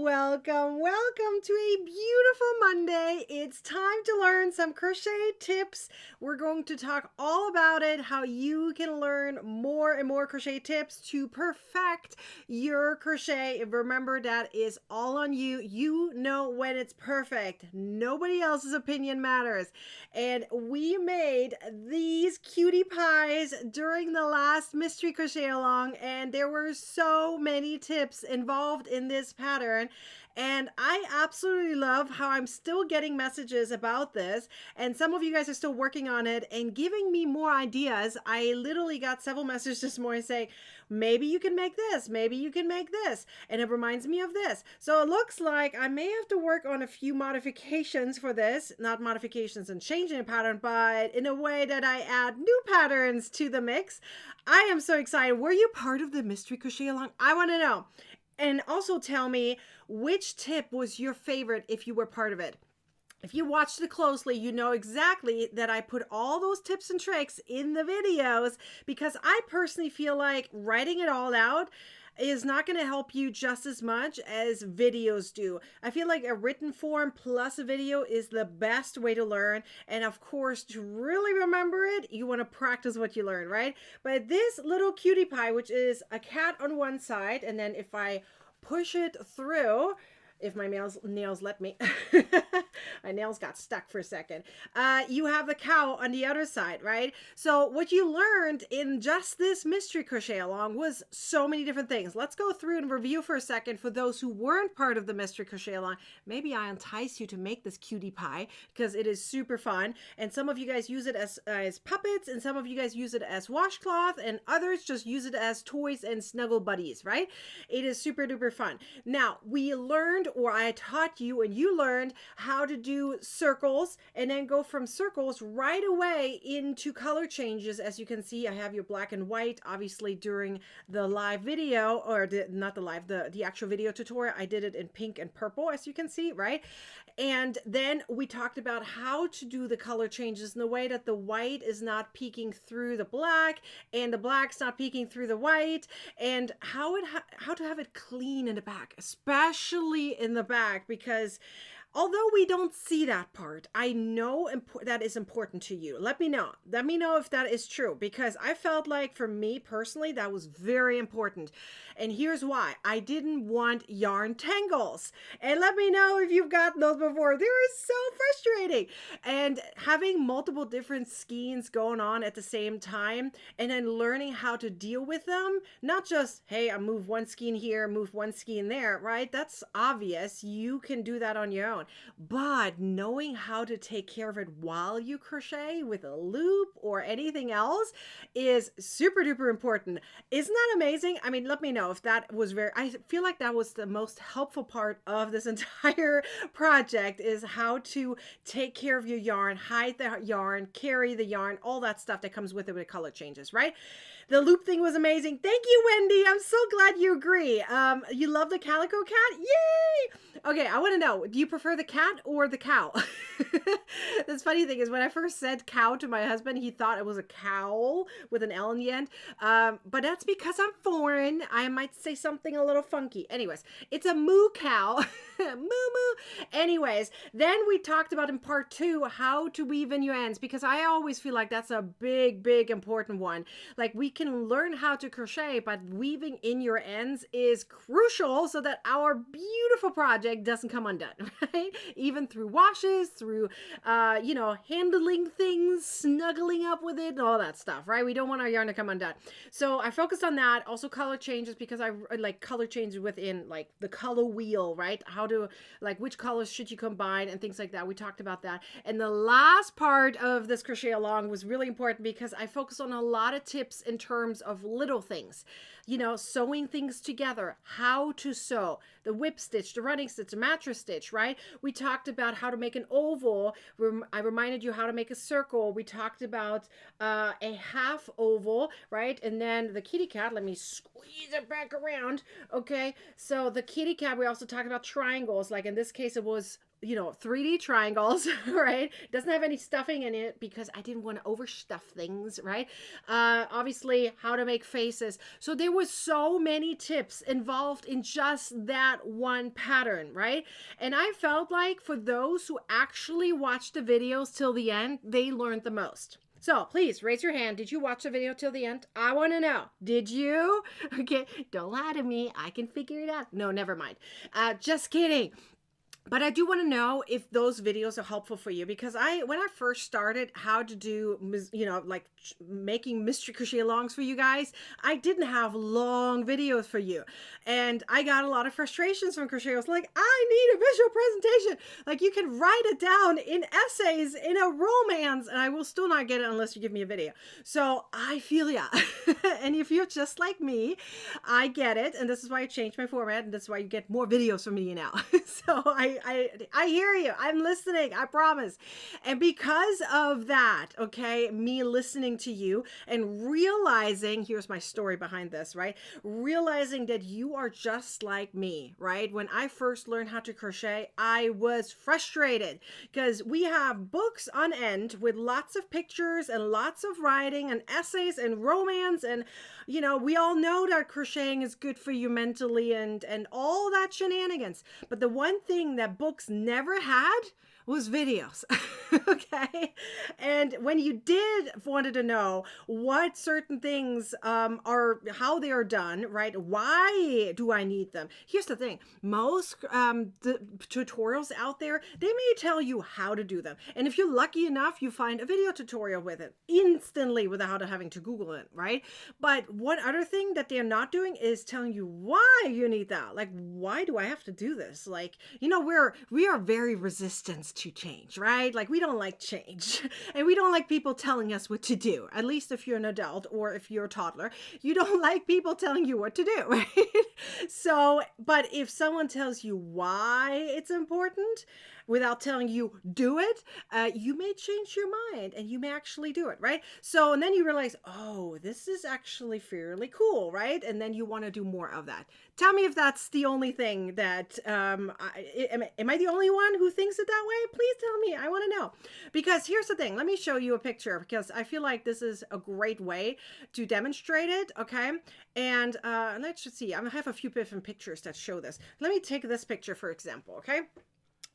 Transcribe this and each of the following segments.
welcome to a beautiful Monday. It's time to learn some crochet tips. We're going to talk all about it, how you can learn more and more crochet tips to perfect your crochet. And remember, that is all on you. You know when it's perfect. Nobody else's opinion matters. And we made these cutie pies during the last mystery crochet along, and there were so many tips involved in this pattern, and I absolutely love how I'm still getting messages about this, and some of you guys are still working on it and giving me more ideas. I literally got several messages this morning saying, maybe you can make this, maybe you can make this, and it reminds me of this. So it looks like I may have to work on a few modifications for this, not modifications and changing the pattern, but in a way that I add new patterns to the mix. I am so excited. Were you part of the mystery crochet along? I want to know. And also tell me which tip was your favorite if you were part of it. If you watched it closely, you know exactly that I put all those tips and tricks in the videos because I personally feel like writing it all out is not going to help you just as much as videos do. I feel like a written form plus a video is the best way to learn. And of course, to really remember it, you want to practice what you learn, right? But this little cutie pie, which is a cat on one side, and then if I push it through, if my nails let me, my nails got stuck for a second. You have the cow on the other side, right? So what you learned in just this mystery crochet along was so many different things. Let's go through and review for a second for those who weren't part of the mystery crochet along. Maybe I entice you to make this cutie pie because it is super fun. And some of you guys use it as puppets, and some of you guys use it as washcloth, and others just use it as toys and snuggle buddies, right? It is super duper fun. Now, we learned, or I taught you and you learned how to do circles and then go from circles right away into color changes. As you can see, I have your black and white. Obviously during the live video, or not the live, the actual video tutorial, I did it in pink and purple, as you can see, right? And then we talked about how to do the color changes in the way that the white is not peeking through the black and the black's not peeking through the white, and how to have it clean in the back, especially in the back, because although we don't see that part, I know that is important to you. Let me know. Let me know if that is true, because I felt like for me personally, that was very important. And here's why. I didn't want yarn tangles. And let me know if you've gotten those before. They were so frustrating. And having multiple different skeins going on at the same time, and then learning how to deal with them, not just, hey, I move one skein here, move one skein there, right? That's obvious. You can do that on your own. But knowing how to take care of it while you crochet with a loop or anything else is super duper important. Isn't that amazing? I mean, let me know if that was I feel like that was the most helpful part of this entire project, is how to take care of your yarn, hide the yarn, carry the yarn, all that stuff that comes with it with color changes, right? The loop thing was amazing. Thank you, Wendy. I'm so glad you agree. You love the calico cat? Yay! Okay, I want to know, do you prefer the cat or the cow? This funny thing is, when I first said cow to my husband, he thought it was a cowl with an L in the end. But that's because I'm foreign. I might say something a little funky. Anyways, it's a moo cow. Moo moo. Anyways, then we talked about in part 2 how to weave in your ends, because I always feel like that's a big, big important one. Like, we can learn how to crochet, but weaving in your ends is crucial so that our beautiful project doesn't come undone, right? Even through washes, through, handling things, snuggling up with it, and all that stuff, right? We don't want our yarn to come undone. So I focused on that. Also color changes, because I like color changes within like the color wheel, right? How to, like, which colors should you combine and things like that. We talked about that. And the last part of this crochet along was really important, because I focused on a lot of tips in terms of little things, sewing things together, how to sew, the whip stitch, the running stitch, the mattress stitch, right? We talked about how to make an oval. I reminded you how to make a circle. We talked about a half oval, right? And then the kitty cat, let me squeeze it back around. Okay, so the kitty cat, we also talked about triangles. Like in this case, it was 3D triangles, right? It doesn't have any stuffing in it because I didn't want to overstuff things, right? Obviously, how to make faces. So there was so many tips involved in just that one pattern, right? And I felt like for those who actually watched the videos till the end, they learned the most. So please raise your hand. Did you watch the video till the end? I want to know. Did you? Okay, don't lie to me. I can figure it out. No, never mind. Just kidding. But I do want to know if those videos are helpful for you, because when I first started how to do, like making mystery crochet alongs for you guys, I didn't have long videos for you. And I got a lot of frustrations from crocheters like, I need a visual presentation. Like you can write it down in essays, in a romance, and I will still not get it unless you give me a video. So I feel ya. And if you're just like me, I get it. And this is why I changed my format. And that's why you get more videos from me now. So I hear you. I'm listening. I promise. And because of that, okay, me listening to you and realizing, here's my story behind this, right? Realizing that you are just like me, right? When I first learned how to crochet, I was frustrated because we have books on end with lots of pictures and lots of writing and essays and romance. And, we all know that crocheting is good for you mentally and all that shenanigans. But the one thing that books never had was videos. Okay. And when you wanted to know what certain things are, how they are done, right? Why do I need them? Here's the thing. Most the tutorials out there, they may tell you how to do them. And if you're lucky enough, you find a video tutorial with it instantly without having to Google it, right? But one other thing that they're not doing is telling you why you need that. Like, why do I have to do this? Like, we are very resistant to change, right? Like we don't like change and we don't like people telling us what to do. At least if you're an adult or if you're a toddler, you don't like people telling you what to do, right? So, but if someone tells you why it's important without telling you do it, you may change your mind and you may actually do it, right? So, and then you realize, oh, this is actually fairly cool, right? And then you want to do more of that. Tell me if that's the only thing that, am I the only one who thinks it that way? Please tell me. I want to know. Because here's the thing. Let me show you a picture because I feel like this is a great way to demonstrate it, okay? And let's just see. I have a few different pictures that show this. Let me take this picture, for example, okay?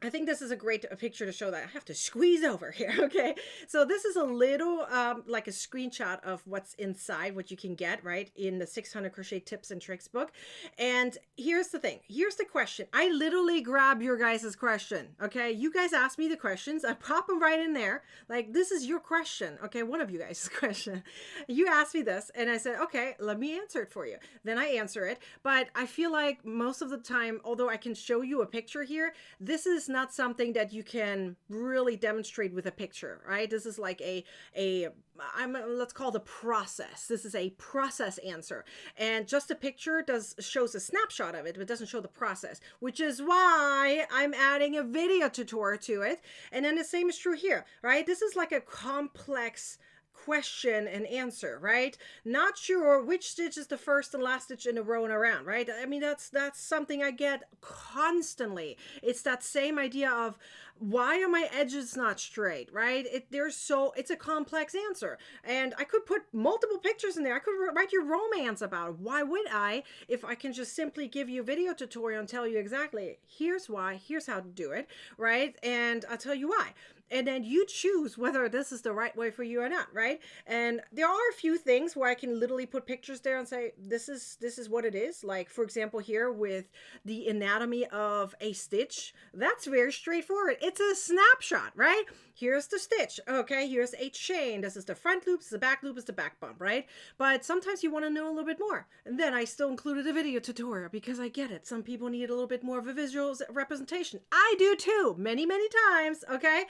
I think this is a great picture to show that. I have to squeeze over here, okay? So this is a little, like a screenshot of what's inside, what you can get, right, in the 600 Crochet Tips and Tricks book. And here's the thing. Here's the question. I literally grab your guys' question, okay? You guys ask me the questions. I pop them right in there. Like, this is your question, okay? One of you guys' question. You asked me this, and I said, okay, let me answer it for you. Then I answer it. But I feel like most of the time, although I can show you a picture here, this is not something that you can really demonstrate with a picture, right? This is like let's call it a process. This is a process answer. And just a picture shows a snapshot of it, but doesn't show the process, which is why I'm adding a video tutorial to it. And then the same is true here, right? This is like a complex question and answer, right? Not sure which stitch is the first and last stitch in a row and around, right? I mean, that's something I get constantly. It's that same idea of why are my edges not straight, right? It's a complex answer. And I could put multiple pictures in there. I could write your romance about it. Why would I if I can just simply give you a video tutorial and tell you exactly, here's why, here's how to do it, right? And I'll tell you why. And then you choose whether this is the right way for you or not, right? And there are a few things where I can literally put pictures there and say, this is what it is. Like, for example, here with the anatomy of a stitch, that's very straightforward. It's a snapshot, right? Here's the stitch. Okay, here's a chain. This is the front loop, this is the back loop, this is the back bump, right? But sometimes you want to know a little bit more. And then I still included a video tutorial because I get it. Some people need a little bit more of a visual representation. I do too, many, many times, okay?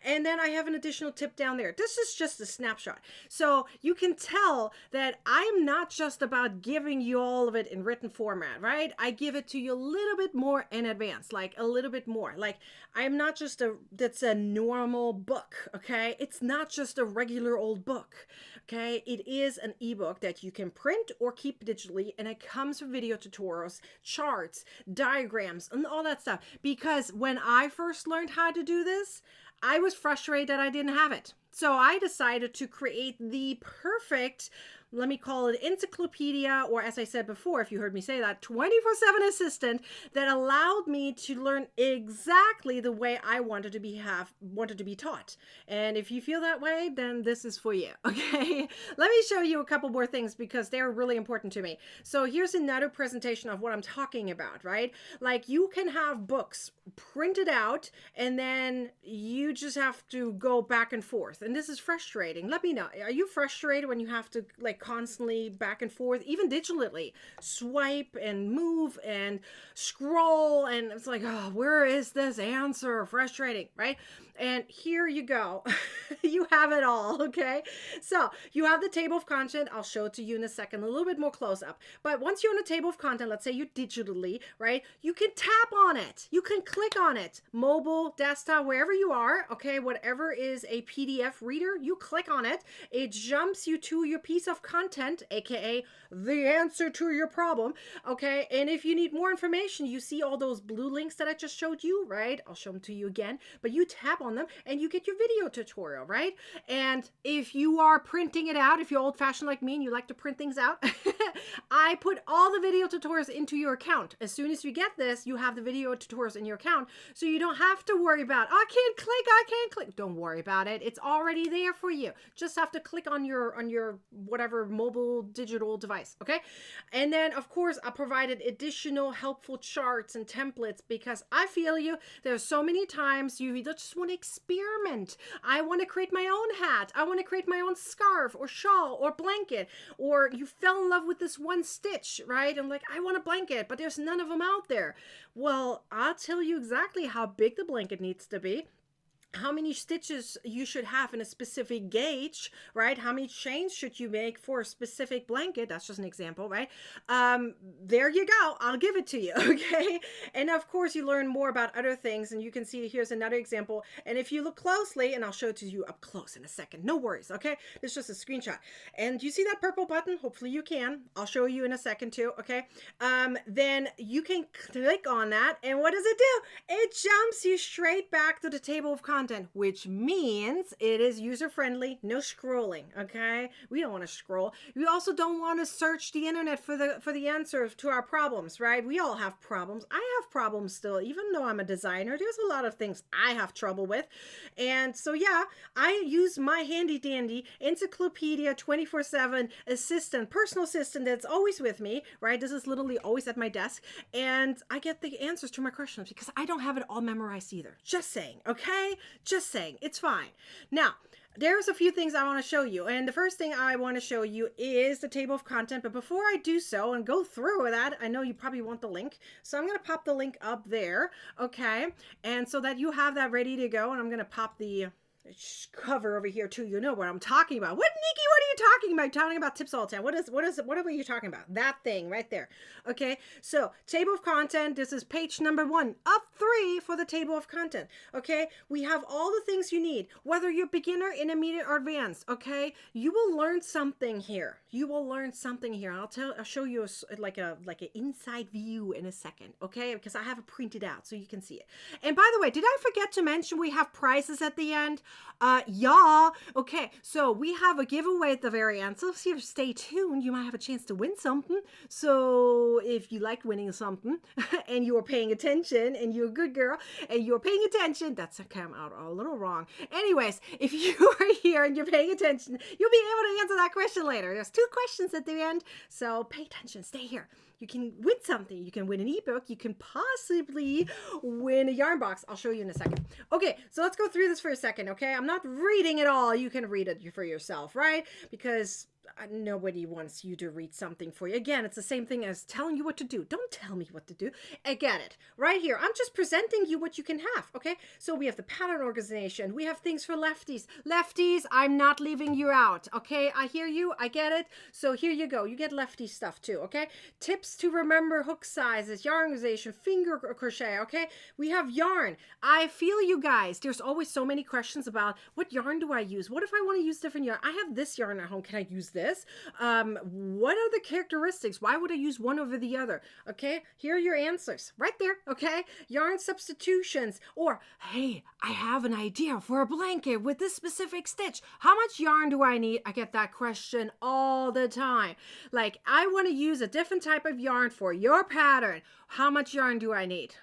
And then I have an additional tip down there. This is just a snapshot. So you can tell that I'm not just about giving you all of it in written format, right? I give it to you a little bit more in advance, like a little bit more. Like I'm not just that's a normal book, okay? It's not just a regular old book, okay? It is an ebook that you can print or keep digitally, and it comes with video tutorials, charts, diagrams, and all that stuff. Because when I first learned how to do this, I was frustrated that I didn't have it. So I decided to create the perfect, let me call it encyclopedia, or as I said before, if you heard me say that, 24/7 assistant that allowed me to learn exactly the way I wanted to be taught. And if you feel that way, then this is for you, okay? Let me show you a couple more things because they're really important to me. So here's another presentation of what I'm talking about, right? Like you can have books printed out and then you just have to go back and forth. And this is frustrating. Let me know. Are you frustrated when you have to like constantly back and forth, even digitally, swipe and move and scroll? And it's like, oh, where is this answer? Frustrating, right? And here you go. You have it all, okay? So you have the table of content. I'll show it to you in a second, a little bit more close up. But once you're on a table of content, let's say you digitally, right? You can tap on it. You can click on it. Mobile, desktop, wherever you are, okay? Whatever is a PDF reader, you click on it. It jumps you to your piece of content, aka the answer to your problem, okay? And if you need more information, you see all those blue links that I just showed you, right? I'll show them to you again, but you tap on them and you get your video tutorial, right? And if you are printing it out, if you're old-fashioned like me and you like to print things out, I put all the video tutorials into your account. As soon as you get this, you have the video tutorials in your account, so you don't have to worry about, I can't click. Don't worry about it. It's already there for you. Just have to click on your whatever mobile digital device, okay? And then, of course, I provided additional helpful charts and templates because I feel you. There's so many times you just want to experiment. I want to create my own hat. I want to create my own scarf or shawl or blanket, or you fell in love with this one stitch, right? And like, I want a blanket, but there's none of them out there. Well, I'll tell you exactly how big the blanket needs to be, how many stitches you should have in a specific gauge, right? How many chains should you make for a specific blanket? That's just an example, right? There you go. I'll give it to you, okay? And of course, you learn more about other things, and you can see here's another example. And if you look closely, and I'll show it to you up close in a second, no worries, okay? It's just a screenshot. And you see that purple button? Hopefully you can. I'll show you in a second too, okay? Then you can click on that, and what does it do? It jumps you straight back to the table of contents, which means it is user-friendly, no scrolling, okay? We don't want to scroll. We also don't want to search the internet for the answers to our problems, right? We all have problems. I have problems still, even though I'm a designer. There's a lot of things I have trouble with. And so, yeah, I use my handy-dandy encyclopedia 24/7 assistant, personal assistant that's always with me, right? This is literally always at my desk. And I get the answers to my questions because I don't have it all memorized either. Just saying, okay? Just saying, it's fine. Now, there's a few things I want to show you. And the first thing I want to show you is the table of content. But before I do so and go through that, I know you probably want the link. So I'm going to pop the link up there. Okay. And so that you have that ready to go. And I'm going to pop the cover over here too. You know what I'm talking about. What, Nikki, what are you talking about? You're talking about tips all the time. What are you talking about? That thing right there. Okay. So table of content. This is page number 1 of 3 for the table of content. Okay. We have all the things you need, whether you're beginner, intermediate, or advanced. Okay. You will learn something here. You will learn something here. I'll show you like an inside view in a second. Okay. Because I have it printed out so you can see it. And by the way, did I forget to mention we have prizes at the end? Yeah. Okay. So we have a giveaway at the very end. So if you stay tuned, you might have a chance to win something. So if you like winning something and you are paying attention and you're a good girl and you're paying attention, that's come out a little wrong. Anyways, if you are here and you're paying attention, you'll be able to answer that question later. There's 2 questions at the end. So pay attention. Stay here. You can win something. You can win an ebook. You can possibly win a yarn box. I'll show you in a second. Okay, so let's go through this for a second, okay? I'm not reading it all. You can read it for yourself, right? Because nobody wants you to read something for you. Again, it's the same thing as telling you what to do. Don't tell me what to do. I get it. Right here, I'm just presenting you what you can have, okay? So we have the pattern organization. We have things for lefties. Lefties, I'm not leaving you out, okay? I hear you. I get it. So here you go. You get lefty stuff too, okay? Tips to remember hook sizes, yarn organization, finger crochet, okay? We have yarn. I feel you guys. There's always so many questions about what yarn do I use? What if I want to use different yarn? I have this yarn at home. Can I use this? What are the characteristics? Why would I use one over the other? Okay, here are your answers right there. Okay, yarn substitutions, or hey, I have an idea for a blanket with this specific stitch. How much yarn do I need? I get that question all the time. Like, I want to use a different type of yarn for your pattern. How much yarn do I need?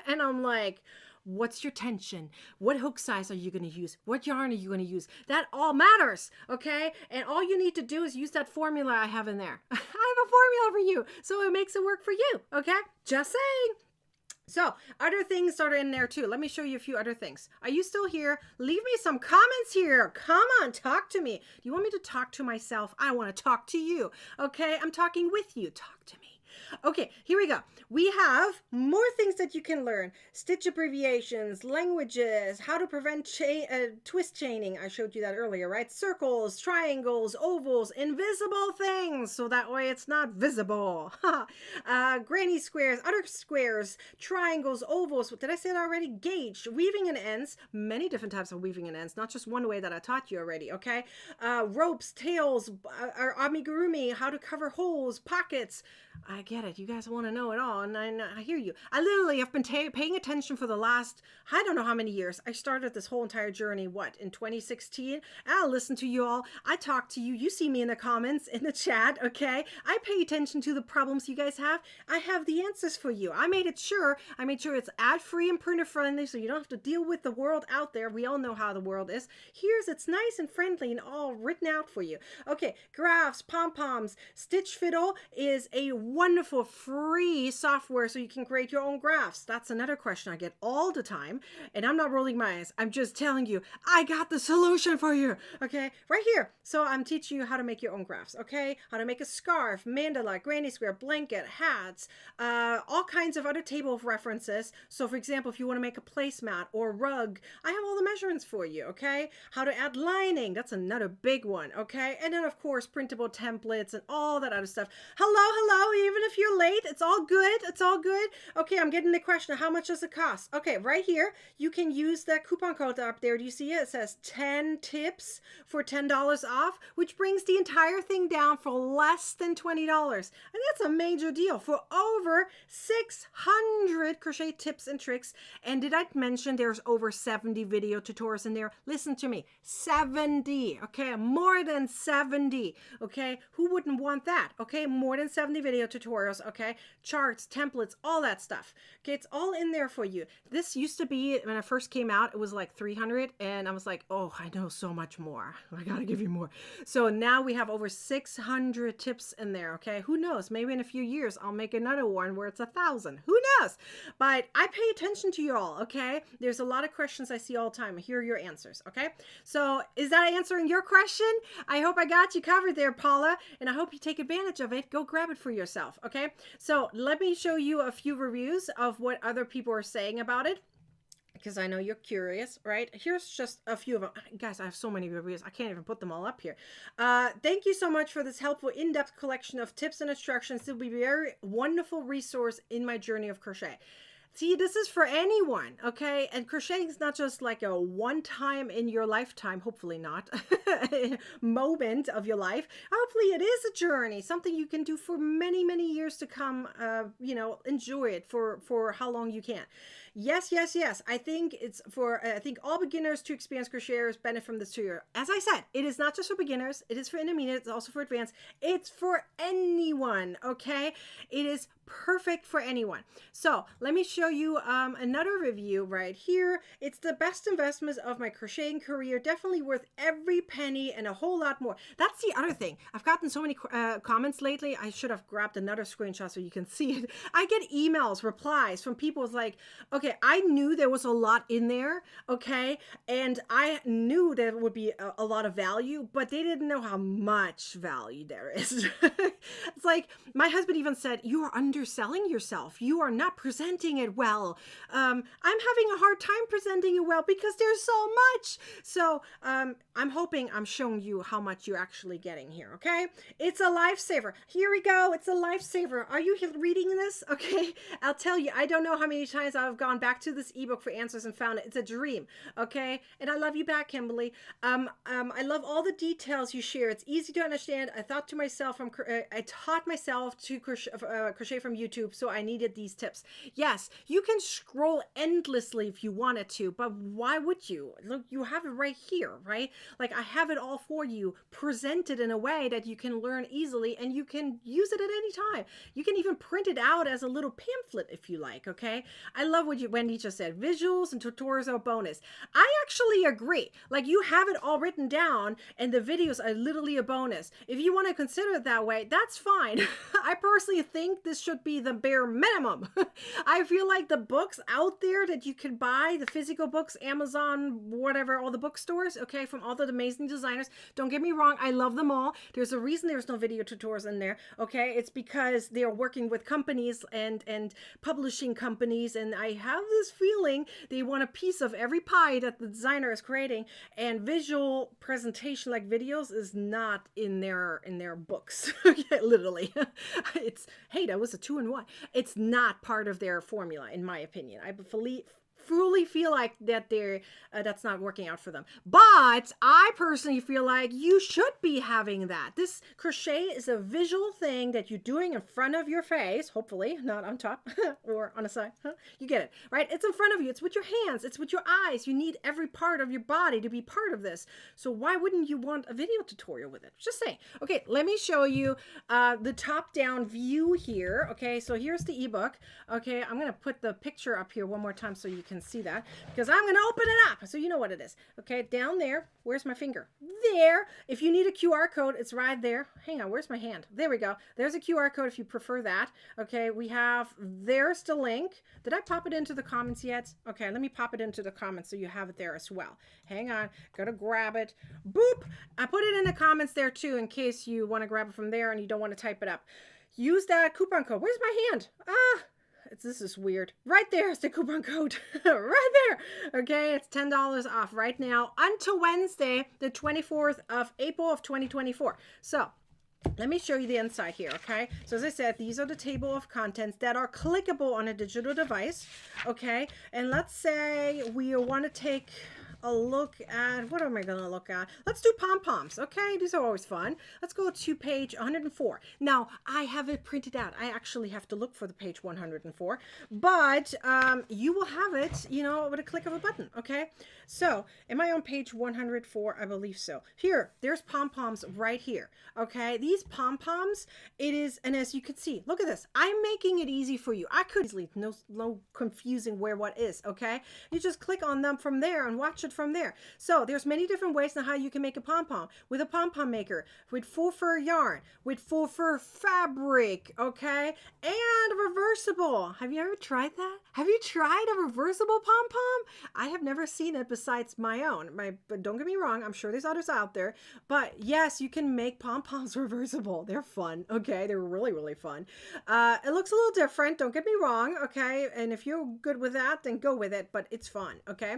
And I'm like, what's your tension? What hook size are you going to use? What yarn are you going to use? That all matters, okay? And all you need to do is use that formula I have in there. I have a formula for you, so it makes it work for you, okay? Just saying. So, other things are in there too. Let me show you a few other things. Are you still here? Leave me some comments here. Come on, talk to me. Do you want me to talk to myself? I want to talk to you, okay? I'm talking with you. Talk to me. Okay, here we go. We have more things that you can learn. Stitch abbreviations, languages, how to prevent twist chaining. I showed you that earlier, right? Circles, triangles, ovals, invisible things, so that way it's not visible. Granny squares, other squares, triangles, ovals. Did I say that already? Gauge, weaving and ends, many different types of weaving and ends, not just one way that I taught you already, okay? Ropes, tails, amigurumi, how to cover holes, pockets. I get it. You guys want to know it all, and I hear you. I literally have been paying attention for the last, I don't know how many years. I started this whole entire journey, what, in 2016? I listen to you all. I talk to you. You see me in the comments, in the chat, okay? I pay attention to the problems you guys have. I have the answers for you. I made sure it's ad-free and printer-friendly, so you don't have to deal with the world out there. We all know how the world is. Here's, it's nice and friendly and all written out for you. Okay, graphs, pom-poms. Stitch Fiddle is a wonderful free software so you can create your own graphs. That's another question I get all the time, and I'm not rolling my eyes. I'm just telling you, I got the solution for you, okay? Right here. So I'm teaching you how to make your own graphs, okay? How to make a scarf, mandala, granny square, blanket, hats, all kinds of other table of references. So for example, if you want to make a placemat or rug, I have all the measurements for you, okay? How to add lining, that's another big one, okay? And then of course, printable templates and all that other stuff. Hello, even if you're late, it's all good. It's all good. Okay, I'm getting the question, how much does it cost? Okay, right here, you can use that coupon code up there. Do you see it? It says 10 tips for $10 off, which brings the entire thing down for less than $20. And that's a major deal for over 600 crochet tips and tricks. And did I mention there's over 70 video tutorials in there? Listen to me, 70, okay? More than 70, okay? Who wouldn't want that, okay? More than 70 video tutorials, okay? Charts, templates, all that stuff. Okay, it's all in there for you. This used to be, when I first came out, it was like 300, and I was like, oh, I know so much more. I gotta give you more. So now we have over 600 tips in there, okay? Who knows? Maybe in a few years, I'll make another one where it's 1,000. Who knows? But I pay attention to you all, okay? There's a lot of questions I see all the time. Here are your answers, okay? So is that answering your question? I hope I got you covered there, Paula, and I hope you take advantage of it. Go grab it for yourself, okay? So let me show you a few reviews of what other people are saying about it, because I know you're curious, right? Here's just a few of them. Guys, I have so many reviews. I can't even put them all up here. Thank you so much for this helpful in-depth collection of tips and instructions. It will be a very wonderful resource in my journey of crochet. See, this is for anyone, okay? And crocheting is not just like a one-time in your lifetime, hopefully not, moment of your life. Hopefully it is a journey, something you can do for many, many years to come. You know, enjoy it for how long you can. Yes. I think it's for, I think all beginners to experienced crocheters benefit from this tutorial. As I said, it is not just for beginners. It is for intermediate. It's also for advanced. It's for anyone, okay? It is perfect for anyone. So let me show you another review right here. It's the best investment of my crocheting career. Definitely worth every penny and a whole lot more. That's the other thing. I've gotten so many comments lately. I should have grabbed another screenshot so you can see it. I get emails, replies from people like, okay, I knew there was a lot in there, okay, and I knew there would be a lot of value, but they didn't know how much value there is. It's like my husband even said, you are underselling yourself. You are not presenting it well. I'm having a hard time presenting it well because there's so much. So I'm hoping I'm showing you how much you're actually getting here, okay? It's a lifesaver. Here we go. It's a lifesaver. Are you reading this? Okay. I'll tell you, I don't know how many times I've gone back to this ebook for answers and found it. It's a dream, okay? And I love you back, Kimberly. I love all the details you share. It's easy to understand. I thought to myself, I taught myself to crochet from YouTube, so I needed these tips. Yes, you can scroll endlessly if you wanted to, but why would you? Look, you have it right here, right? Like I have it all for you, presented in a way that you can learn easily and you can use it at any time. You can even print it out as a little pamphlet if you like, okay? I love what Wendy just said. Visuals and tutorials are a bonus. I actually agree. Like you have it all written down and the videos are literally a bonus. If you want to consider it that way, that's fine. I personally think this should be the bare minimum. I feel like the books out there that you can buy, the physical books, Amazon, whatever, all the bookstores, okay, from all the amazing designers. Don't get me wrong, I love them all. There's a reason there's no video tutorials in there, okay? It's because they're working with companies and publishing companies, and I have this feeling they want a piece of every pie that the designer is creating, and visual presentation like videos is not in their books. Okay, literally. It's, hey, that was a 2-in-1. It's not part of their formula, in my opinion. I fully feel like that that's not working out for them. But I personally feel like you should be having that. This crochet is a visual thing that you're doing in front of your face, hopefully not on top or on the side. Huh? You get it, right? It's in front of you. It's with your hands. It's with your eyes. You need every part of your body to be part of this. So why wouldn't you want a video tutorial with it? Just saying. Okay, let me show you the top-down view here. Okay, so here's the ebook. Okay, I'm going to put the picture up here one more time so you can see that, because I'm going to open it up so you know what it is. Okay, down there, where's my finger? There. If you need a QR code, it's right there. Hang on, where's my hand? There we go. There's a QR code if you prefer that. Okay, we have, there's the link. Did I pop it into the comments yet? Okay, let me pop it into the comments so you have it there as well. Hang on, gotta grab it. Boop. I put it in the comments there too in case you want to grab it from there and you don't want to type it up. Use that coupon code. Where's my hand? This is weird. Right there is the coupon code. Right there. Okay, it's $10 off right now until Wednesday, the 24th of April of 2024. So let me show you the inside here, okay? So as I said, these are the table of contents that are clickable on a digital device, okay? And let's say we want to take a look at, what am I going to look at? Let's do pom-poms, okay? These are always fun. Let's go to page 104. Now, I have it printed out. I actually have to look for the page 104, but you will have it, you know, with a click of a button, okay? So, am I on page 104? I believe so. Here, there's pom-poms right here, okay? These pom-poms, it is, and as you can see, look at this. I'm making it easy for you. I could easily, no confusing where what is, okay? You just click on them from there and watch it from there. So there's many different ways now how you can make a pom-pom. With a pom-pom maker, with faux fur yarn, with faux fur fabric, okay? And reversible. Have you ever tried that? Have you tried a reversible pom-pom? I have never seen it besides my own. But don't get me wrong, I'm sure there's others out there. But yes, you can make pom-poms reversible. They're fun, okay? They're really, really fun. It looks a little different, don't get me wrong, okay? And if you're good with that, then go with it, but it's fun, okay?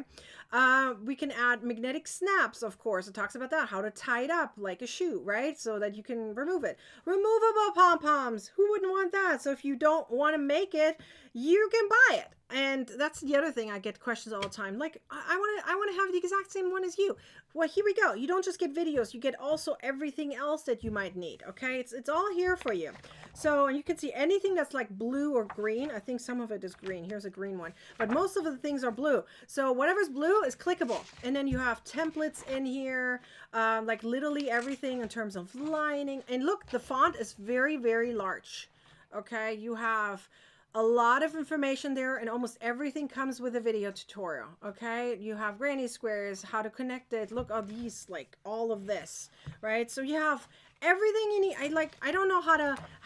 We can add magnetic snaps, of course. It talks about that, how to tie it up like a shoe, right? So that you can remove it. Removable pom-poms. Who wouldn't want that? So if you don't want to make it, you can buy it. And that's the other thing I get questions all the time. Like, I want to have the exact same one as you. Well, here we go. You don't just get videos. You get also everything else that you might need, okay? It's all here for you. So, and you can see anything that's like blue or green. I think some of it is green. Here's a green one. But most of the things are blue. So whatever's blue is clickable. And then you have templates in here, like literally everything in terms of lining. And look, the font is very, very large. okay? You have a lot of information there, and almost everything comes with a video tutorial, okay? You have granny squares, how to connect it, look at these, like all of this, right? So you have everything you need. I don't know how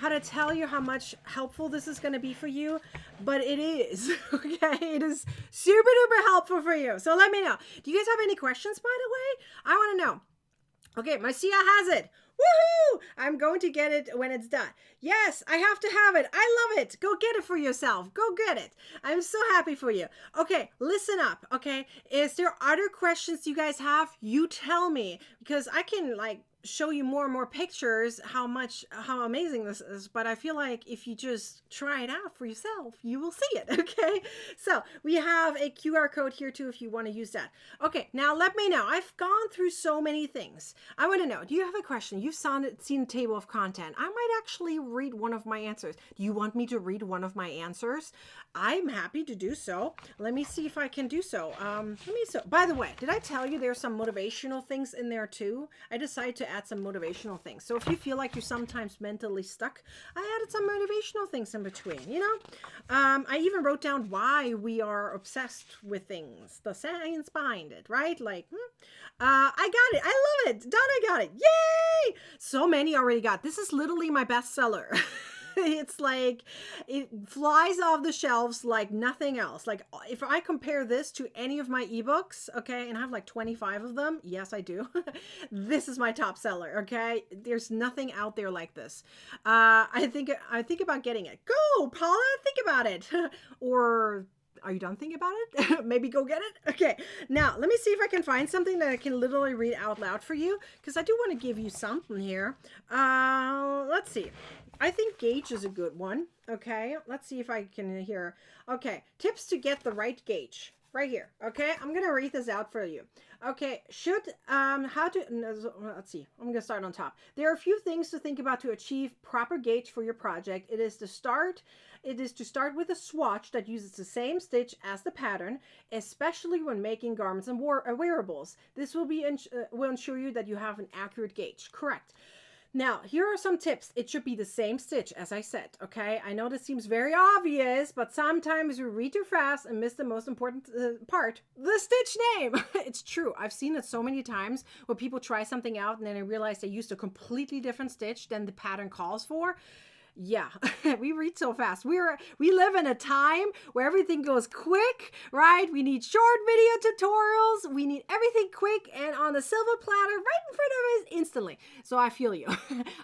to tell you how much helpful this is going to be for you, but it is. Okay, it is super duper helpful for you. So let me know. Do you guys have any questions, by the way? I want to know. Okay, Marcia has it. Woohoo! I'm going to get it when it's done. Yes, I have to have it. I love it. Go get it for yourself. Go get it. I'm so happy for you. Okay, listen up, okay? Is there other questions you guys have? You tell me, because I can like show you more and more pictures how amazing this is, but I feel like if you just try it out for yourself, you will see it. Okay, so we have a QR code here too if you want to use that. Okay, now let me know. I've gone through so many things. I want to know, do you have a question? You've seen the table of content. I might actually read one of my answers. Do you want me to read one of my answers? I'm happy to do so. Let me see if I can do so. By the way, did I tell you there's some motivational things in there too? I decided to add some motivational things. So if you feel like you're sometimes mentally stuck, I added some motivational things in between, you know? I even wrote down why we are obsessed with things, the science behind it, right? Like, I got it. I love it. Done. I got it. Yay! So many already got. This is literally my bestseller. It's like, it flies off the shelves like nothing else. Like if I compare this to any of my ebooks, okay, and I have like 25 of them. Yes, I do. This is my top seller. Okay. There's nothing out there like this. I think about getting it. Go, Paula, think about it. Or are you done thinking about it? Maybe go get it. Okay. Now let me see if I can find something that I can literally read out loud for you, because I do want to give you something here. Let's see. I think gauge is a good one. Okay, let's see if I can hear. Okay, tips to get the right gauge. Right here. Okay, I'm gonna read this out for you. Okay, let's see. I'm gonna start on top. There are a few things to think about to achieve proper gauge for your project. It is to start with a swatch that uses the same stitch as the pattern, especially when making garments and wearables. This will ensure you that you have an accurate gauge. Correct. Now, here are some tips. It should be the same stitch, as I said, okay? I know this seems very obvious, but sometimes you read too fast and miss the most important part, the stitch name. It's true. I've seen it so many times where people try something out and then they realize they used a completely different stitch than the pattern calls for. Yeah, we read so fast. We live in a time where everything goes quick, right? We need short video tutorials. We need everything quick and on the silver platter right in front of us instantly. So I feel you.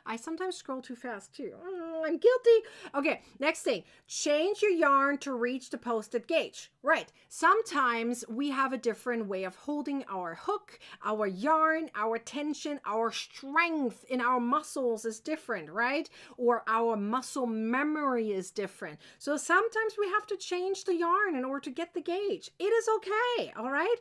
I sometimes scroll too fast too. I'm guilty. Okay, next thing. Change your yarn to reach the posted gauge. Right. Sometimes we have a different way of holding our hook, our yarn, our tension, our strength in our muscles is different, right? Or our muscle memory is different. So sometimes we have to change the yarn in order to get the gauge. It is okay, all right?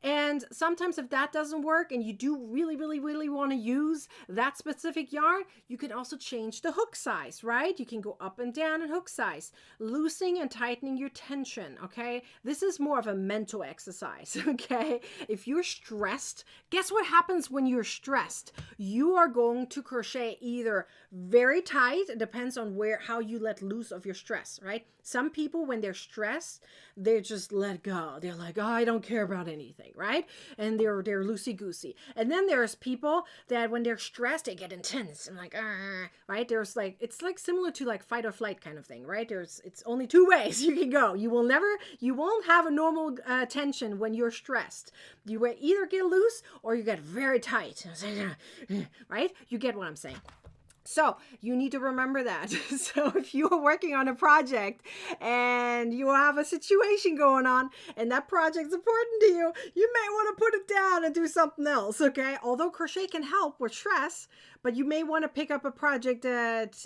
And sometimes if that doesn't work and you do really, really, really want to use that specific yarn, you can also change the hook size, right? You can go up and down in hook size, loosening and tightening your tension, okay? This is more of a mental exercise, okay? If you're stressed, guess what happens when you're stressed? You are going to crochet either very tight, it depends on how you let loose of your stress, right? Some people, when they're stressed, they just let go. They're like, oh, I don't care about anything, right? And they're loosey-goosey. And then there's people that when they're stressed, they get intense and like, right? There's like, it's like similar to like fight or flight kind of thing, right? It's only two ways you can go. You won't have a normal tension when you're stressed. You will either get loose or you get very tight, right? You get what I'm saying. So you need to remember that. So if you are working on a project and you have a situation going on and that project's important to you, you may want to put it down and do something else, okay? Although crochet can help with stress, but you may want to pick up a project that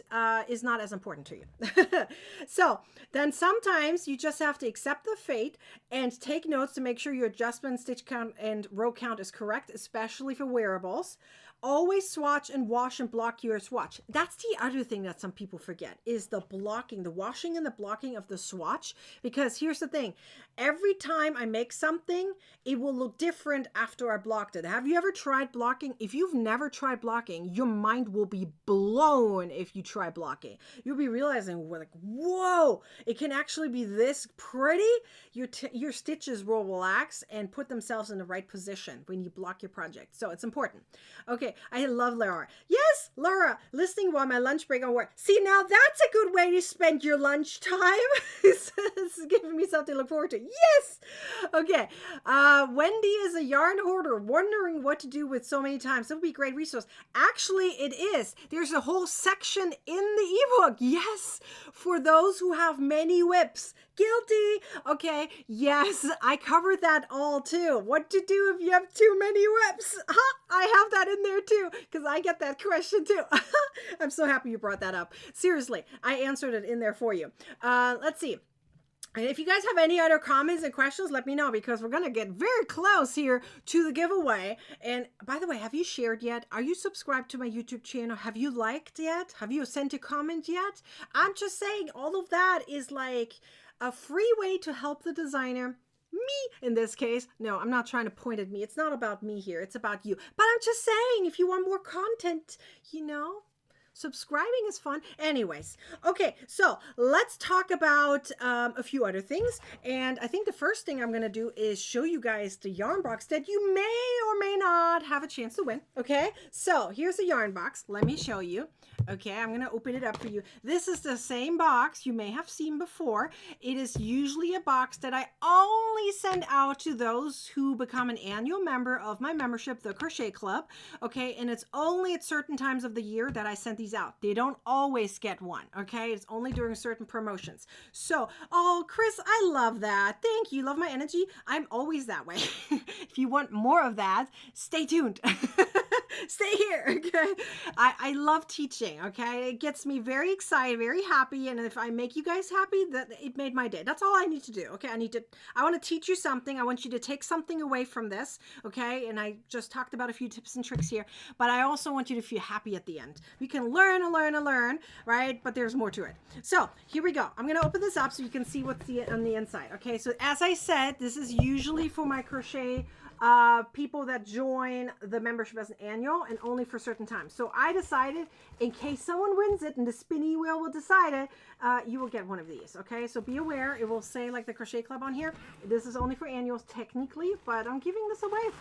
is not as important to you. So then sometimes you just have to accept the fate and take notes to make sure your adjustment, stitch count, and row count is correct, especially for wearables. Always swatch and wash and block your swatch. That's the other thing that some people forget is the blocking, the washing and the blocking of the swatch. Because here's the thing, every time I make something, it will look different after I blocked it. Have you ever tried blocking? If you've never tried blocking, your mind will be blown if you try blocking. You'll be realizing, like, whoa, it can actually be this pretty. Your stitches will relax and put themselves in the right position when you block your project. So it's important. Okay, I love Laura. Yes, Laura, listening while my lunch break on work. See, now that's a good way to spend your lunch time. This is giving me something to look forward to. Yes. Okay. Wendy is a yarn hoarder, wondering what to do with so many times. That would be a great resource. Actually, it is. There's a whole section in the ebook. Yes, for those who have many whips. Guilty. Okay. Yes, I covered that all too. What to do if you have too many whips? I have that in there too, because I get that question too. I'm so happy you brought that up. Seriously, I answered it in there for you. Let's see. And if you guys have any other comments and questions, let me know, because we're going to get very close here to the giveaway. And by the way, have you shared yet? Are you subscribed to my YouTube channel? Have you liked yet? Have you sent a comment yet? I'm just saying all of that is like a free way to help the designer. Me in this case. No, I'm not trying to point at me. It's not about me here. It's about you. But I'm just saying, if you want more content, you know, subscribing is fun. Anyways, okay, so let's talk about a few other things. And I think the first thing I'm going to do is show you guys the yarn box that you may or may not have a chance to win. Okay, so here's the yarn box. Let me show you. Okay, I'm going to open it up for you. This is the same box you may have seen before. It is usually a box that I only send out to those who become an annual member of my membership, the Crochet Club. Okay, and it's only at certain times of the year that I send these out. They don't always get one. Okay, it's only during certain promotions. So, oh, Chris, I love that. Thank you. Love my energy. I'm always that way. If you want more of that, stay tuned. Stay here, okay? I love teaching, okay? It gets me very excited, very happy, and if I make you guys happy, that it made my day. That's all I need to do, okay? I want to teach you something. I want you to take something away from this, okay? And I just talked about a few tips and tricks here, but I also want you to feel happy at the end. We can learn and learn and learn, right? But there's more to it. So here we go. I'm going to open this up so you can see what's on the inside, okay? So as I said, this is usually for my crochet people that join the membership as an annual and only for certain times. So I decided, in case someone wins it and the spinny wheel will decide it, you will get one of these. Okay, so be aware, it will say like the Crochet Club on here. This is only for annuals technically, but I'm giving this away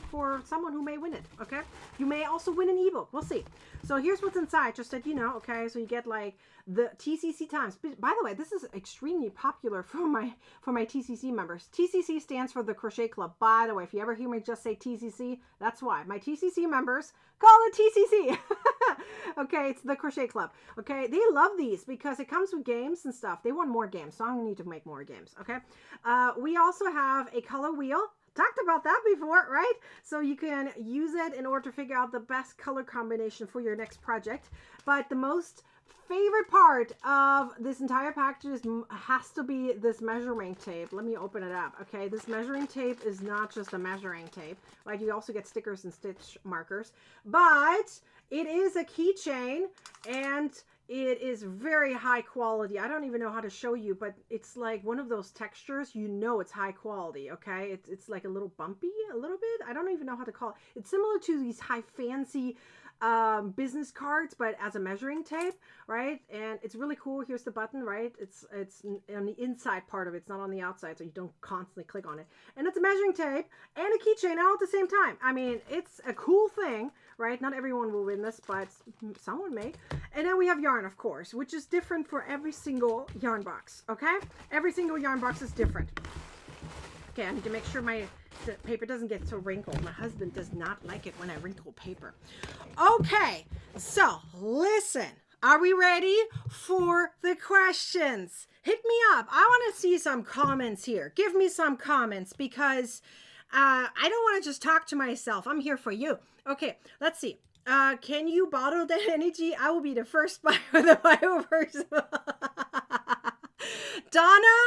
for someone who may win it. Okay, you may also win an ebook. We'll see. So here's what's inside, just that you know. Okay, so you get like the TCC times. By the way, this is extremely popular for my TCC members. TCC stands for the Crochet Club. By the way, if you ever hear me just say TCC, that's why. My TCC members call it TCC. Okay, it's the Crochet Club. Okay, they love these because it comes with games and stuff. They want more games, so I'm gonna need to make more games. Okay, we also have a color wheel. Talked about that before, right? So you can use it in order to figure out the best color combination for your next project. But the most favorite part of this entire package has to be this measuring tape. Let me open it up. Okay, this measuring tape is not just a measuring tape. Like, you also get stickers and stitch markers, but it is a keychain and it is very high quality. I don't even know how to show you, but it's like one of those textures, you know it's high quality, okay? It's like a little bumpy, a little bit. I don't even know how to call it. It's similar to these high fancy business cards, but as a measuring tape, right? And it's really cool. Here's the button, right? It's on the inside part of it. It's not on the outside, so you don't constantly click on it. And it's a measuring tape and a keychain all at the same time. I mean, it's a cool thing, right? Not everyone will win this, but someone may. And then we have yarn, of course, which is different for every single yarn box, okay? Every single yarn box is different. Okay, I need to make sure the paper doesn't get so wrinkled. My husband does not like it when I wrinkle paper. Okay, so listen. Are we ready for the questions? Hit me up. I want to see some comments here. Give me some comments because I don't want to just talk to myself. I'm here for you. Okay, let's see. Can you bottle that energy? I will be the first buyer of the fireworks. Donna,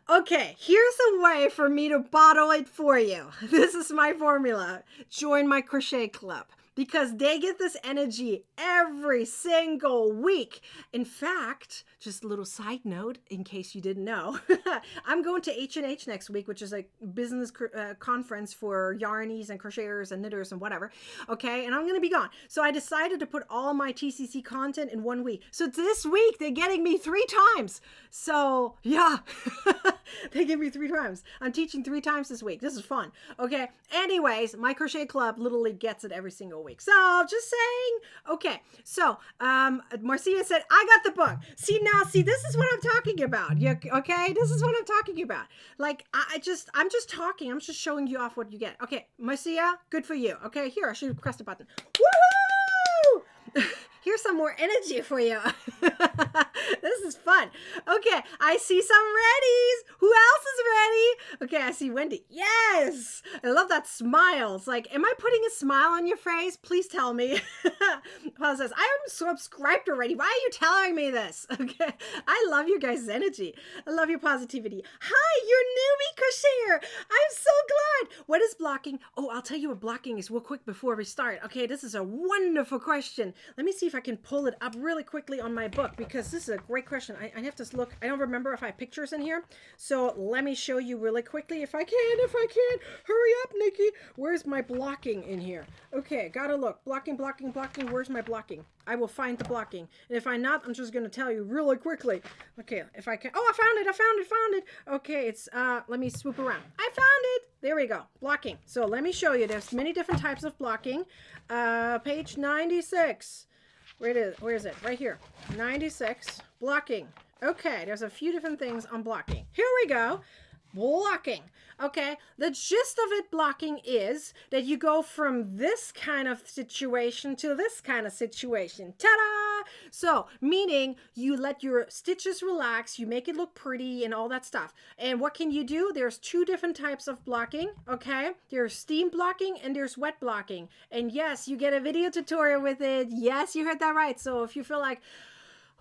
okay, here's a way for me to bottle it for you. This is my formula. Join my Crochet Club. because they get this energy every single week. In fact, just a little side note in case you didn't know, I'm going to H&H next week, which is a business conference for yarnies and crocheters and knitters and whatever. Okay, and I'm going to be gone. So I decided to put all my TCC content in 1 week. So this week they're getting me 3 times. So yeah, they give me 3 times. I'm teaching 3 times this week. This is fun. Okay. Anyways, my crochet club literally gets it every single week. So just saying. Okay. So Marcia said, I got the book. See, this is what I'm talking about. Yeah, okay. This is what I'm talking about. Like, I'm just talking. I'm just showing you off what you get. Okay. Marcia, good for you. Okay. Here, I should press the button. Woohoo! Here's some more energy for you. This is fun. Okay, I see some readies. Who else is ready? Okay, I see Wendy. Yes! I love that smile. It's like, am I putting a smile on your face? Please tell me. Paul says, I am subscribed already. Why are you telling me this? Okay, I love your guys' energy. I love your positivity. Hi, you're newbie crocheter. I'm so glad. What is blocking? Oh, I'll tell you what blocking is real quick before we start. Okay, this is a wonderful question. Let me see if I can pull it up really quickly on my book, because this is a great question. I have to look. I don't remember if I have pictures in here. So let me show you really quickly if I can. Hurry up, Nikki. Where's my blocking in here? Okay, gotta look. Blocking. Where's my blocking? I will find the blocking. And if I'm not, I'm just going to tell you really quickly. Okay, if I can. Oh, I found it. Okay, it's, let me swoop around. I found it. There we go. Blocking. So let me show you. There's many different types of blocking. Page 96. Where is it? Right here. 96. Blocking. Okay, there's a few different things on blocking. Here we go. Blocking. Okay, the gist of it, blocking, is that you go from this kind of situation to this kind of situation. Ta-da! So, meaning you let your stitches relax, you make it look pretty and all that stuff. And what can you do? There's 2 different types of blocking, okay? There's steam blocking and there's wet blocking. And yes, you get a video tutorial with it. Yes, you heard that right. So if you feel like,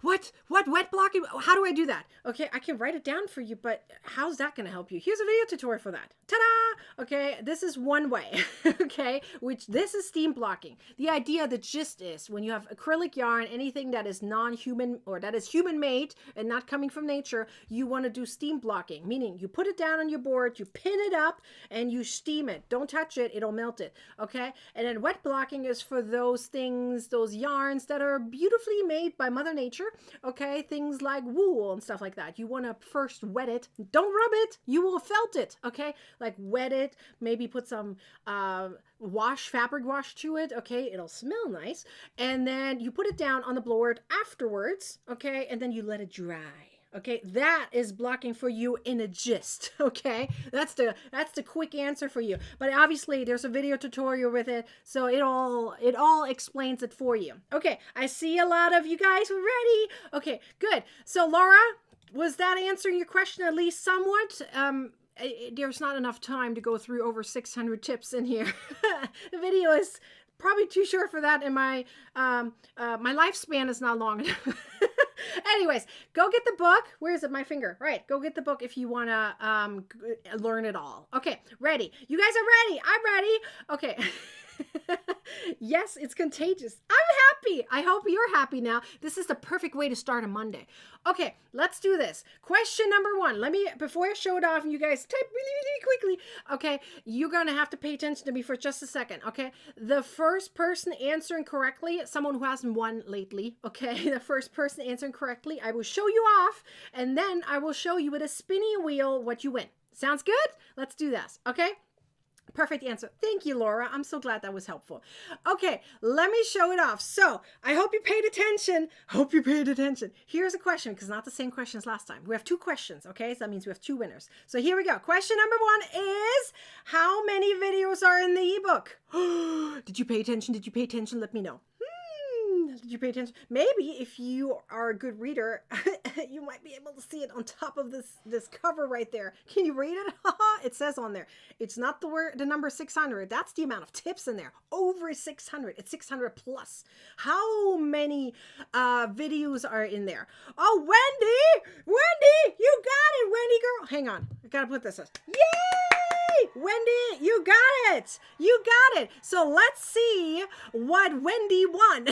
what wet blocking? How do I do that? Okay, I can write it down for you, but how's that going to help you? Here's a video tutorial for that. Ta-da! Okay, this is one way, okay, which this is steam blocking. The idea, the gist is when you have acrylic yarn, anything that is non-human or that is human-made and not coming from nature, you want to do steam blocking, meaning you put it down on your board, you pin it up, and you steam it. Don't touch it, it'll melt it, okay? And then wet blocking is for those things, those yarns that are beautifully made by Mother Nature. Okay, things like wool and stuff like that. You want to first wet it. Don't rub it. You will felt it. Okay, like wet it. Maybe put some fabric wash to it. Okay, it'll smell nice. And then you put it down on the board afterwards. Okay, and then you let it dry. Okay, that is blocking for you in a gist. Okay, that's the quick answer for you. But obviously, there's a video tutorial with it, so it all explains it for you. Okay, I see a lot of you guys ready. Okay, good. So Laura, was that answering your question at least somewhat? There's not enough time to go through over 600 tips in here. The video is probably too short for that, and my lifespan is not long enough. Anyways, go get the book. Where is it? My finger. Right. Go get the book if you want to learn it all. Okay. Ready. You guys are ready. I'm ready. Okay. Yes, it's contagious. I'm happy. I hope you're happy now. This is the perfect way to start a Monday. Okay, let's do this. Question number 1. Before I show it off, and you guys type really quickly. Okay, you're going to have to pay attention to me for just a second. Okay, the first person answering correctly, someone who hasn't won lately. Okay, the first person answering correctly, I will show you off, and then I will show you with a spinny wheel what you win. Sounds good? Let's do this. Okay. Perfect answer. Thank you, Laura. I'm so glad that was helpful. Okay, let me show it off. So I hope you paid attention. Here's a question, because not the same question as last time. We have 2 questions, okay? So that means we have 2 winners. So here we go. Question number 1 is, how many videos are in the ebook? Did you pay attention? Let me know. Did you pay attention? Maybe if you are a good reader, you might be able to see it on top of this cover right there. Can you read it? It says on there. It's not the number 600. That's the amount of tips in there. Over 600. It's 600 plus. How many videos are in there? Oh, Wendy, you got it, Wendy girl. Hang on. I gotta put this. Yay! Wendy, you got it. You got it. So let's see what Wendy won.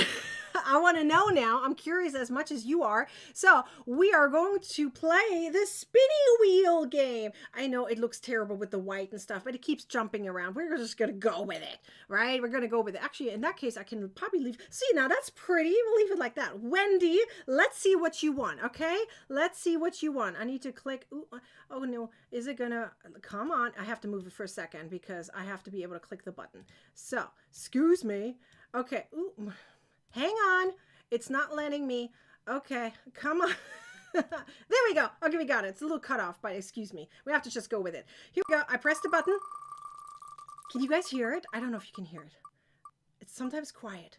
I want to know now. I'm curious as much as you are. So we are going to play the spinny wheel game. I know it looks terrible with the white and stuff, but it keeps jumping around. We're just going to go with it, right? We're going to go with it. Actually, in that case, I can probably leave. See, now that's pretty. We'll leave it like that. Wendy, let's see what you want, okay? Let's see what you want. I need to click. Ooh, oh, no. Is it going to? Come on. I have to move it for a second because I have to be able to click the button. So, excuse me. Okay. Ooh. Hang on. It's not letting me. Okay. Come on. There we go. Okay, we got it. It's a little cut off, but excuse me. We have to just go with it. Here we go. I pressed the button. Can you guys hear it? I don't know if you can hear it. It's sometimes quiet.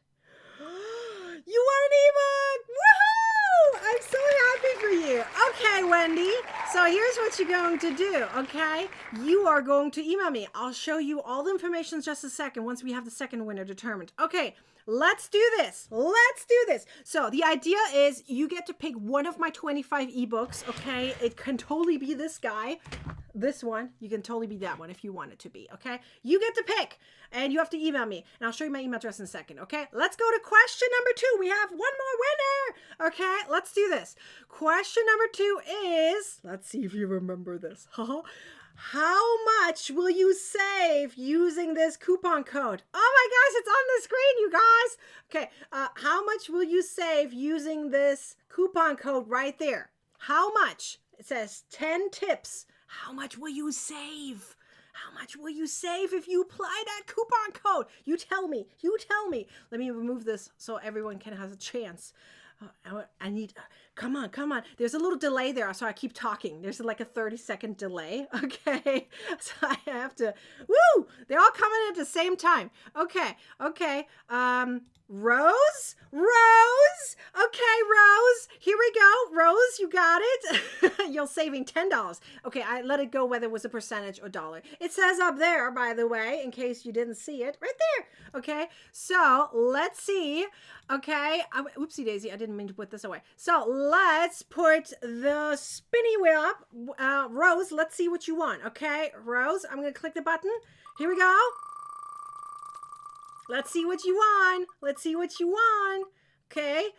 You want an ebook! Woohoo! I'm so happy for you. Okay, Wendy. So here's what you're going to do, okay? You are going to email me. I'll show you all the information in just a second once we have the second winner determined. Okay, let's do this. Let's do this. So the idea is you get to pick one of my 25 ebooks, okay? It can totally be this guy. This one, you can totally be that one if you want it to be, okay? You get to pick, and you have to email me, and I'll show you my email address in a second, okay? Let's go to question number 2. We have one more winner, okay? Let's do this. Question number 2 is, let's see if you remember this. How much will you save using this coupon code? Oh my gosh, it's on the screen, you guys. Okay, how much will you save using this coupon code right there? How much? It says 10 tips. How much will you save? How much will you save if you apply that coupon code? You tell me. You tell me. Let me remove this so everyone can have a chance. I need, come on. There's a little delay there, so I keep talking. There's like a 30-second delay, okay? So I have to, woo! They're all coming at the same time. Okay. Rose? Okay, Rose. Here we go. Rose, you got it. You're saving $10. Okay, I let it go whether it was a percentage or dollar. It says up there, by the way, in case you didn't see it. Right there. Okay, so let's see. Okay, oopsie daisy, I didn't mean to put this away. So let's put the spinny wheel up. Rose, let's see what you want. Okay, Rose, I'm going to click the button. Here we go. Let's see what you want. Okay.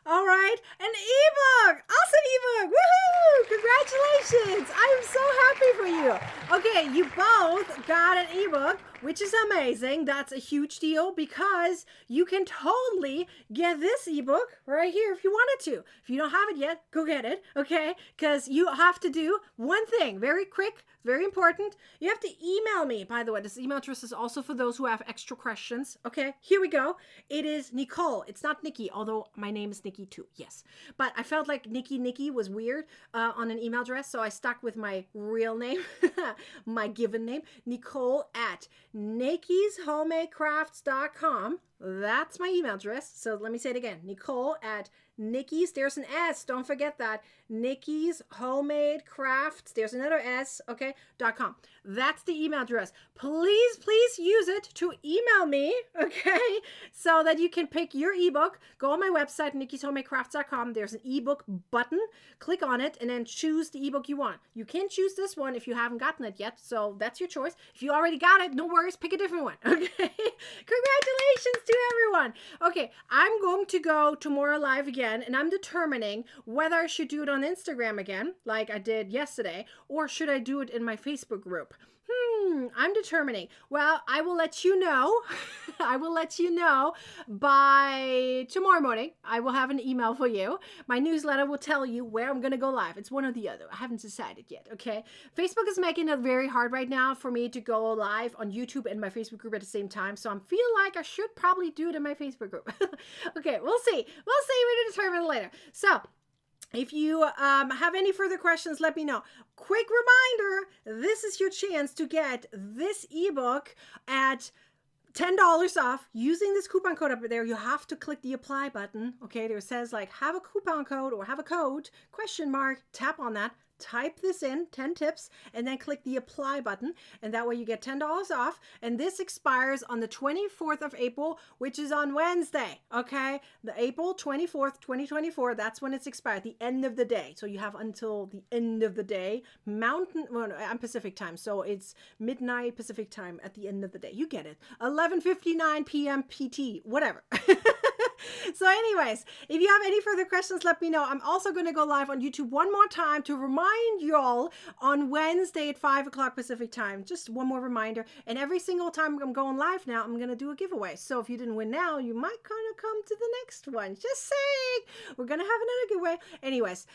All right. An ebook. Awesome ebook. Woohoo! Congratulations. I am so happy for you. Okay, you both got an ebook, which is amazing. That's a huge deal because you can totally get this ebook right here if you wanted to. If you don't have it yet, go get it, okay? Because you have to do one thing, very quick, very important. You have to email me. By the way, this email address is also for those who have extra questions, okay? Here we go. It is Nicole. It's not Nikki, although my name is Nikki too, yes. But I felt like Nikki was weird on an email address, so I stuck with my real name, my given name, Nicole at Nikki'sHomemadeCrafts.com. That's my email address. So let me say it again. Nicole at Nikki's, there's an S, don't forget that. Nikki's Homemade Crafts, there's another S, okay, .com. That's the email address. Please use it to email me, okay, so that you can pick your ebook. Go on my website, Nikki'sHomemadeCrafts.com. There's an ebook button. Click on it and then choose the ebook you want. You can choose this one if you haven't gotten it yet, so that's your choice. If you already got it, no worries, pick a different one, okay? Congratulations to everyone. Okay, I'm going to go tomorrow live again, and I'm determining whether I should do it on Instagram again, like I did yesterday, or should I do it in my Facebook group? I'm determining. Well, I will let you know. I will let you know by tomorrow morning. I will have an email for you. My newsletter will tell you where I'm going to go live. It's one or the other. I haven't decided yet, okay? Facebook is making it very hard right now for me to go live on YouTube and my Facebook group at the same time, so I'm feeling like I should probably do it in my Facebook group. Okay, we'll see. We'll see. We'll determine later. So, if you have any further questions, let me know. Quick reminder, this is your chance to get this ebook at $10 off using this coupon code up there. You have to click the apply button. Okay, there says like have a coupon code or have a code, question mark, tap on that. type this in, 10 tips, and then click the apply button. And that way you get $10 off. And this expires on the 24th of April, which is on Wednesday. Okay. The April 24th, 2024. That's when it's expired, the end of the day. So you have until the end of the day. Well, I'm Pacific time. So it's midnight Pacific time at the end of the day. You get it. 11:59 p.m. PT, whatever. So anyways, if you have any further questions, let me know. I'm also going to go live on YouTube one more time to remind y'all on Wednesday at 5 o'clock Pacific time. Just one more reminder. And every single time I'm going live now, I'm going to do a giveaway. So if you didn't win now, you might kind of come to the next one. Just saying. We're going to have another giveaway. Anyways,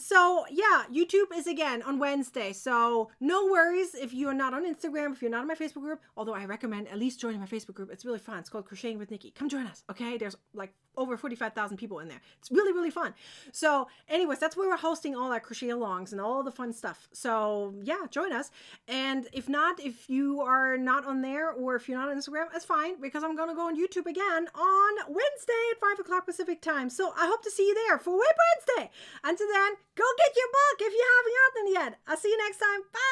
so yeah, YouTube is again on Wednesday. So no worries if you're not on Instagram, if you're not on my Facebook group, although I recommend at least joining my Facebook group. It's really fun. It's called Crocheting with Nikki. Come join us, okay? There's like over 45,000 people in there. It's really, really fun. So anyways, that's where we're hosting all our crochet alongs and all the fun stuff. So yeah, join us. And if not, if you are not on there or if you're not on Instagram, that's fine because I'm going to go on YouTube again on Wednesday at 5 o'clock Pacific time. So I hope to see you there for Whip Wednesday. Until then, go get your book if you haven't gotten it yet. I'll see you next time. Bye.